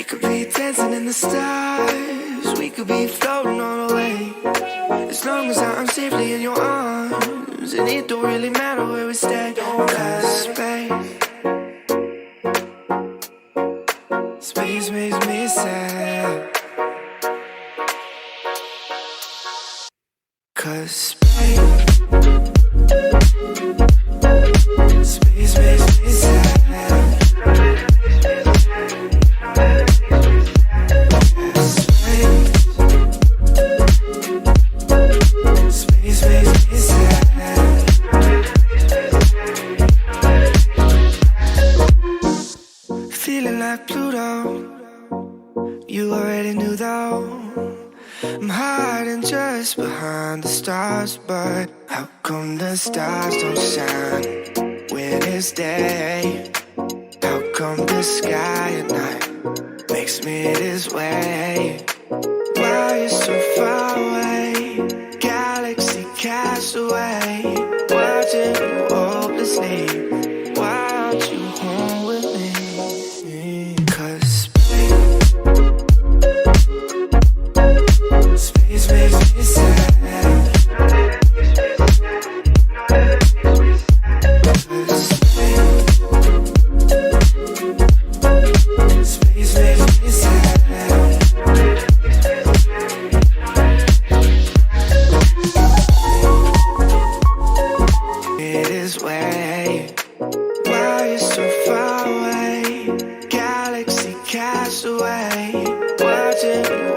We could be dancing in the stars, we could be floating all the way. As long as I'm safely in your arms, and it don't really matter where we stay. Cause space makes me sad. Cause space makes me sad. Space makes me sad. Feeling like Pluto, you already knew though. I'm hiding just behind the stars, but how come the stars don't shine when it's day? How come the sky at night makes me this way? Why you so far away? Galaxy cast away, watching you hopelessly. Why aren't you home with me? Cause space makes me sad. Space makes me sad. It is way. Why you so far away? Galaxy cast away, watching you